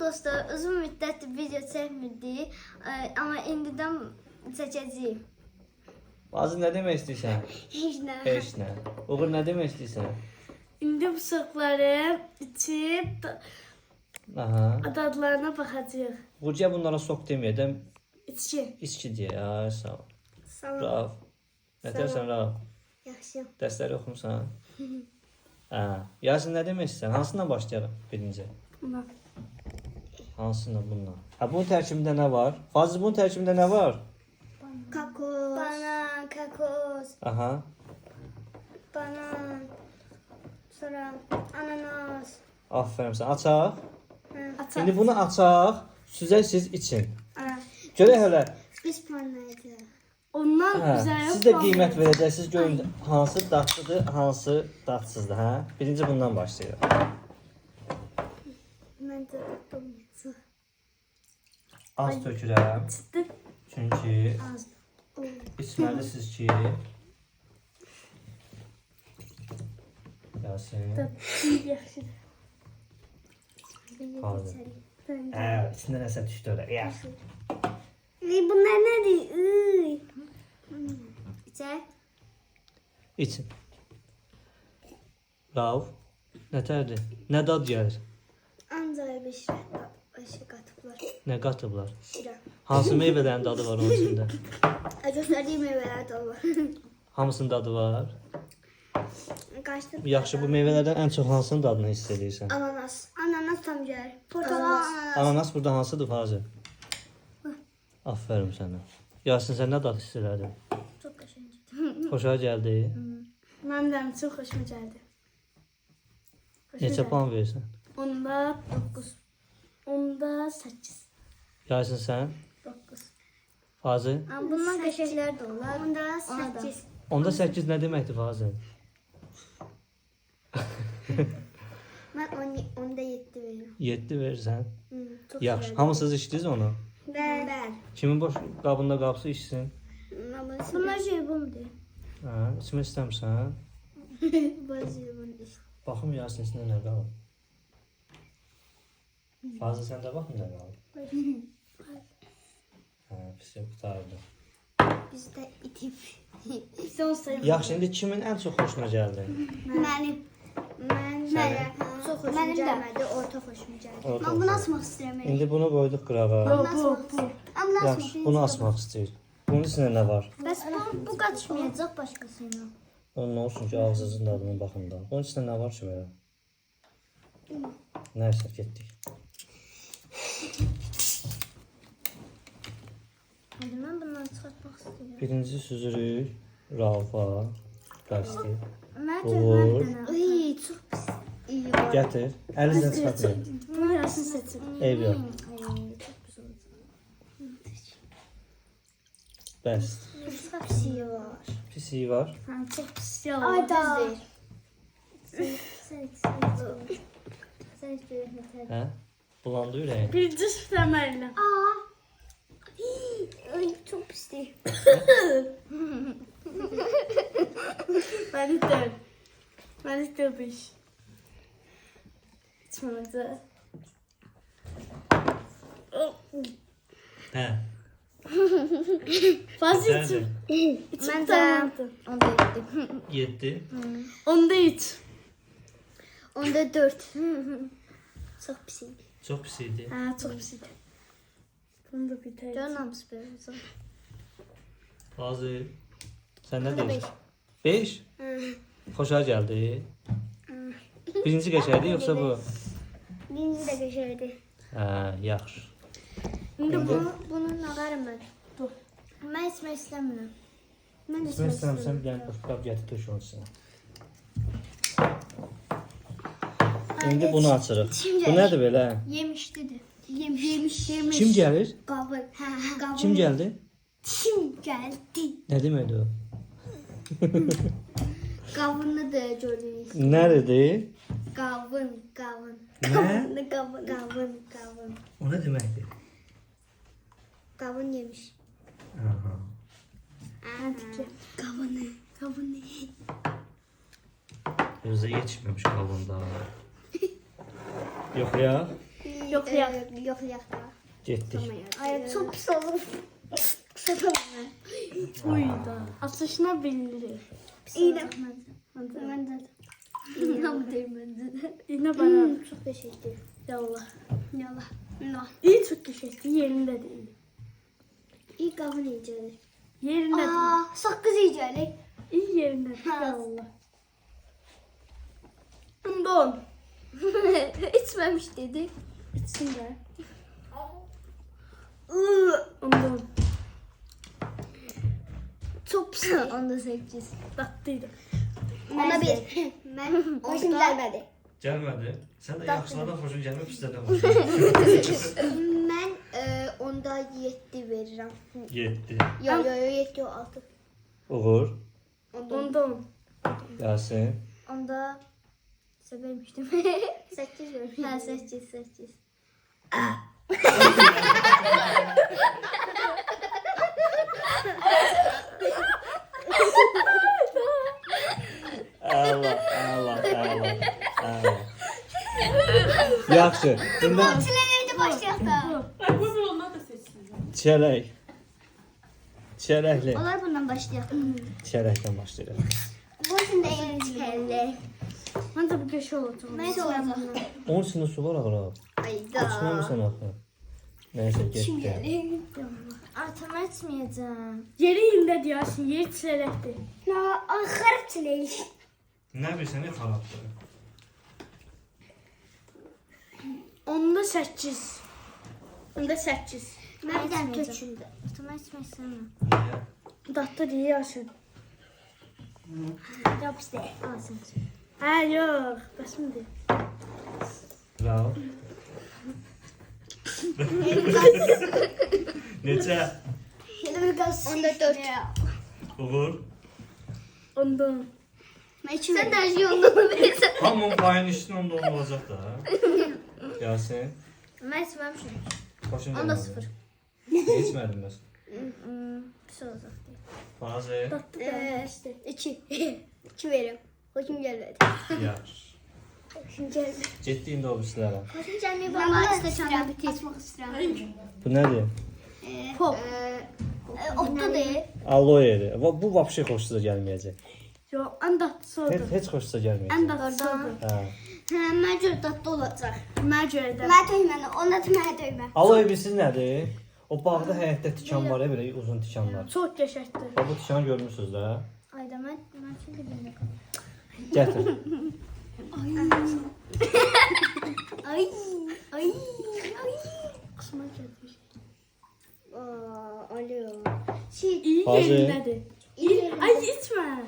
dostlar, uzun müddət video çəkmirdik, amma indidən çəkəcəyik. Bazı nə demək istəyirsən? Heç nə. Heç nə. Uğur nə demək istəyirsən? İndi bu soqları içib Aha. dadlarına baxacağıq. Uğurca bunlara sok deməyədən İçki. içki deyə. Ay sağ ol. Sağ ol. Rauf. Nə deyirsən Rauf? Yaxşı. Dərsləri oxumusan? Hə. Yasin nə demək istəyirsən? Hansından başlayaq birinci? Buna. Hansından bundan? Ha bunun tərkibində nə var? Fazıl bunun tərkibində nə var? Kakos. Banan, kakos, Aha. banan. Sonra ananas. Aferin sən. Açaq. Açaq. İndi bunu açaq. Süzək siz için. Hə. Görək hələ. Biz panlayacağıq. Ondan Hə. güzel. Siz də qiymət verəcəksiniz. Görün hansı dadlıdır, hansı dadsızdır, hə? Birinci bundan başlayırıq. Mən də tutmayacağım. Az tökürəm. Çıtdı. Çünki Az. içməlisiniz ki Yasin. Yaxşı. Hazır. İçində nəsə düşdü oraya. Yax. Bunlar nədir? İçək. İçin. Rauf. Nətərdir? Nə dad gəlir? Ancaq bir şey qatıblar. Nə qatıblar? Şirə. Hansı meyvələrin dadı var onun içində? Göstərdiyim meyvələr də var. Hamısının dadı var. Qaçdı. Yaxşı, bu meyvələrdən ən çox hansının dadını hiss edirsən? Ananas. Ananas tam gəlir. Portakal, ananas. Ananas burada hansıdır Fazıl? Aferin sənə. Yasin sən nə dad hiss elədin? Çox qəşəngdir. Xoşa gəldi. Mən də çox xoşuma gəldi. Neçə puan verirsən? Onda 9. Onda 8. Yasin sən? 9. Fazıl? Amma bundan qəşənglər də olar. Onda 8. Onda 8 nə deməkdir Fazıl? Mən onda 7 verirəm. 7 verirsən. Çox Yaxşı. Hamısınız içdiniz onu? Bəli. Kimin boş qabında qabsı içsin? Bunlar şey bundur. Hə, içmək istəmirsən? Bazı bundur. Baxım Yasin içində nə qalıb? Fazıl sən də baxın nə qalıb? Hə, pis qurtardı. Bizdə itib. Son sayım. Yaxşı, indi kimin ən çox xoşuna gəldi? Mənim. Mənə çox xoşuma gəlmədi, orta xoşuma gəldi. Orta Mən bunu xoşuna. asmaq istəyirəm. İndi bunu qoyduq qırağa. Bu. Amma Yaxşı, bunu asmaq istəyir. Bunun içində nə var? Bəs bu qaçmayacaq başqasıyla. Onun nə olsun ki, ağzınızın dadına baxın da. Bunun içində nə var ki belə? Nəysə, getdik. Hadi mən bundan çıxartmaq istəyirəm. Birinci süzürük Raufa, qəsdi. Mən Olur. Ay, çox pis. İyi var. Gətir. Əlinizlə çıxartmayın. Bunu Yasin seçir. Eyb yox. Çox pis olacaq. Bəs. Çox pis iyi var. Pis iyi var. Ha, çox pis yalan. Ay da. Sən Hə? Bulandı ürəyin. Birinci süfləmərlə. Aa. Ay, çox pisdir. Məni də. Məni də biş. İçməyəcək. Hə. Fazla Sənin içim. Mən də onda 7. 7. Onda iç. Onda 4. Çox pis idi. Çox pis idi. Ha, çox pis idi. Bunu da bitər. Canım sıfır. Fazıl. Sən nə Onda deyirsən? 5. Xoşa gəldi. Birinci qəşəngdir yoxsa bu? Birinci də qəşəngdir. Hə, yaxşı. İndi bunu nağarım mən. Dur. Mən içmək istəmirəm. Mən İsmət istəmirsən bir dənə qab gətir töş onun içinə. İndi bunu açırıq. Bu nədir belə? Yemişlidir. Yemiş. Kim gəlir? Qavır. Hə, qavır. Kim gəldi? Kim gəldi? Nə deməkdir o? Qavını da görürük. Nədir? Qavın. Nə? Qavın. O nə deməkdir? Qavın yemiş. Aha. Antikə. Qavını. Gözə yetişməmiş qabında. Yox ya. Yoxlayaq. Yoxlayaq da. Getdik. Ay, çok pis olur. Satamam ben. Uyda. Açılışına bilirik. İğne. Ben de. İğne buradayım ben de. İğne bana. Çok teşekkür. Yallah. Yallah. Allah. İyi çok teşekkür. Yerinde değil. İyi kahve yiyeceğiz. Yerinde değil. Aa, sakız yiyeceğiz. İyi yerinde değil. Ha. Yallah. Bundan. İçmemiş dedi. İçsin de. Iı, Ondan. Çok pis. Onda 8. Tatlıydı. Ona 1. Ben hoşum gelmedi. Gəlmədi. Sən də yaxşılardan xoşun gəlmir, pislərdən xoşun. Ben onda 7 veririm. 7. Yo 7 o 6. Uğur, Ondan. Yasin. Onda severmiştim. 8 veririm. Ha 8. Allah. Yaxşı. Bundan Çileleri başlayaq da. Ay bu bir onlar da seçsin. çərəkli. Onlar bundan başlayaq. Çərəkdən başlayırıq. Bu şimdi en çileleri. Ben de bu köşe olacağım. Neyse olacaq. Onun içində su var axıra. Ayda. İçməmisən axı. Nəysə, getdi. Artım etməyəcəm. Yeri yerinde diyorsun. Yer çiçelekti. Ya axır çileyi. Nə bilirsən, nə xarabdır? Onda 8. Onda 8. Məndən köçündü. Artım etməyəcəm. Niyə? Tatlı diyorsun. Ya pis deyil. Alsın. Ha yok. Basın de. Bravo. Neçə? Onda 4. Uğur. Ondan. Sen de her şeyi ondan verirsen. Hamının payını içdin, onda onun olacaq da. Yasin. Mən içməmişim. Xoşun Onda gəlmədi. 0. Niyə içmədin bəs? Pis olacaq. Fazı. Tatlı da. İşte 2. 2 veririm. Hoşum gelmedi. Yaxşı. Hoşum gelmedi. Getdi indi o birislərə. Hoşum gelmedi. Ben bunu istəşəndə bitir. Açmaq istəyirəm. Bu nədir? Pop. Otlu değil. Aloe yeri. Bu vapşi xoşsuza gəlməyəcək. Yok. En tatlısı oldu. Heç xoşsuza En gəlməyəcək. tatlısı oldu. Hə. Mən görə dadlı olacaq. Məcəldə. Mən töyməni, ona da mənə töymə. Aloe birisi nədir? O bağda həyətdə tikan var ya, belə uzun tikanlar. Çok yaşattı. O bu tikanı görmüsünüz də. Ayda mən şimdi bilmək. Gətir. Ay. Ay. Kısma geldi. Alo. Şey, İyi Bazı- yerindedir. İyi. Ay içme.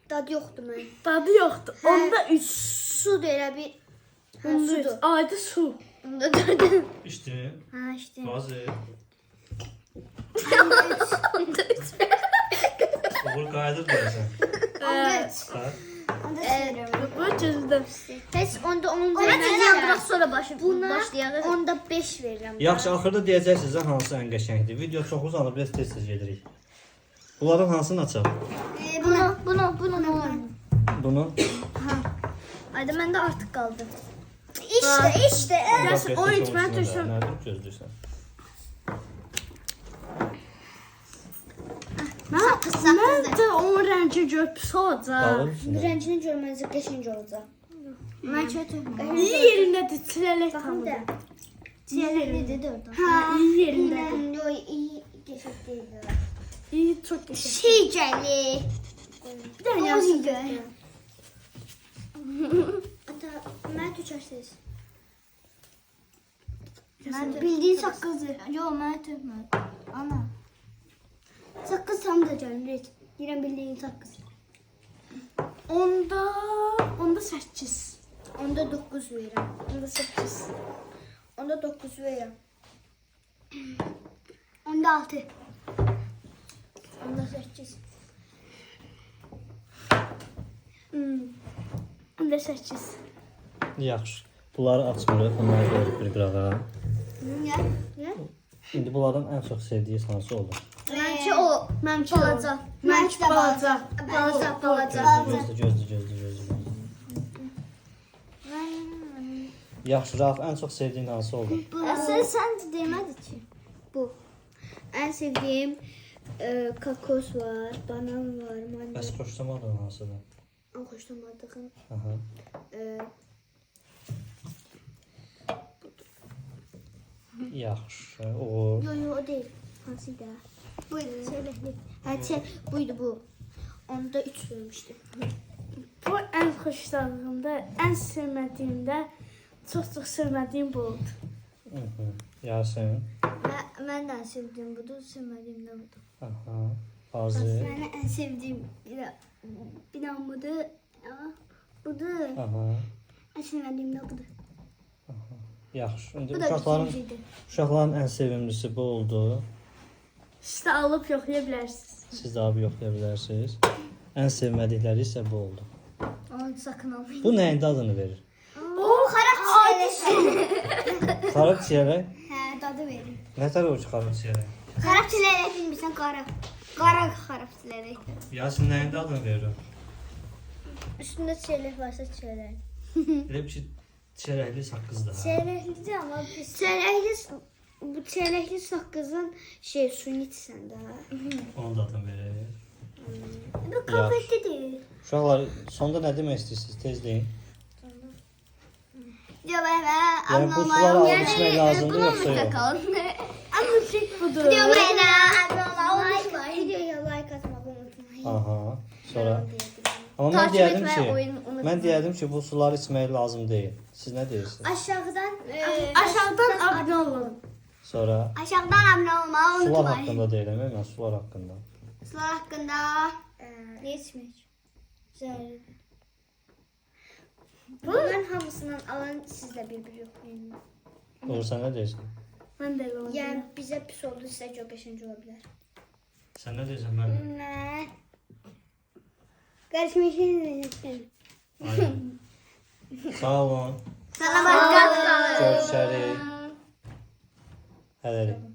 dad yoxdur mən. Tadı yoktu. Onda 3. Su da elə bir. Onda 3. sudur. Ayda su. Onda 4. İçdin. Ha işte. Fazı. Onda 3. Uğur qayıdır deyəsən. Onda 3. Hə? Onda söylüyorum. Bu çözdüm. Heç onda 10 Ona verməm. biraz sonra başlayaq. Onda 5 verirəm. Yaxşı, axırda deyəcəksiniz də hansı ən qəşəngdir. Video çox uzanıb, biz tez-tez gedirik. Bunların hansını açaq? Bunu. Bunu. Ayda məndə artıq qaldı. İşte. Gəlsin, o iç, mən töşüm. Nə durub gözləyirsən? Mən də onun rəngi görüb olacaq. Qalır içində. Rəngini görmənizə qəşəng olacaq. Mən kötü. İyi yerindedir. Çilelek tamıdır. Çiyələklidir də orada. Ha, iyi yerindedir. Yox, iyi qəşəng deyil. İyi, çok yaşattı. Şey gəlir. Bir dənə yazsın. Ata, mən tökərsiniz. Mən Bildiyin saqqızı. Yox, mən tökmədim. Ana. Saqqız tam da gəlir. Deyirəm bildiyin saqqız. Onda 8. Onda 9 verirəm. Onda 8. Onda 9 verirəm. Onda 6. Onda 8. Onda 8. Yaxşı. Bunları açmırıq, bunları qoyuruq bir qırağa. Niyə? İndi bunlardan ən çox sevdiyiniz hansı olur? Mənki o. Mənimki Balaca. Mənimki balaca. Balaca. Gözlə. Yaxşı, Rauf, ən çox sevdiyin hansı oldu? Sen demedi ki. Bu. En sevdiğim kakos var, banan var, mandalina. Bəs xoşlamadığın hansıdır? En hoşlamadığım Aha. Yaxşı, uğur. yo o değil. Hansıydı? Buydu. Çelekli. Buydu bu. Onda 3 vermiştim. Bu en xoşladığımda, en sevmediğimde çok sevmediğim bu oldu. Yasin. Ben de en sevdiğim budur, sevmediğim de budur. Aha. Fazıl. Ben en sevdiğim bir an budur. Budur. Aha. En sevmediğim de budur. Yaxşı. İndi Bu da ikinciydi. uşaqların ən sevimlisi bu oldu. İşte alıp yoxlayabilirsiniz. Siz də abi yoxlaya bilərsiniz. Ən sevmədikləri isə bu oldu. Onu sakın almayın. Bu nəyin dadını verir? O karakter. Xarab çiyərək. He dadı verin. Nətər o ki xarab çiyərək? Karakterlere bilmirsən qara. Qara karakterlere. Yasin nəyin dadını verir? Üstünde çeyrek varsa çeyrek. Elə bir ki, çiyərəkli saqqızdır. Çeyrekli ama pis. Çeyrekli bu çeyrekli sakızın suyunu içsən də. Onun dadını verir. Bu kafette değil. Uşaqlar, sonda nə demək istəyirsiniz? Tez deyin. Ya ben Yəni bu suları alıb içmək lazımdır yoxsa yox? Ama tek budur. Videoya like atmayı unutmayın. Aha. Sonra amma mən Takip deyərdim etməyi, ki, oyun unutmayın. mən deyərdim ki, bu suları içmək lazım deyil. Siz nə deyirsiniz? Aşağıdan Aşağıdan abone olun. Sonra aşağıdan abone olmayı sular unutmayın. haqqında deyirəm, mən sular haqqında. Sular hakkında ne içmek? Güzel. Bunların hamısından alan sizle bir yoklayın. Uğur, sən nə deyirsən? Ben de öyle oldum. Yani bize pis oldu, size çok 5. olabilir. Sən nə deyirsən mən? Ne? Görüşmek Aynen. Sağ olun. Selamat kalın. Görüşərik. Hələlik.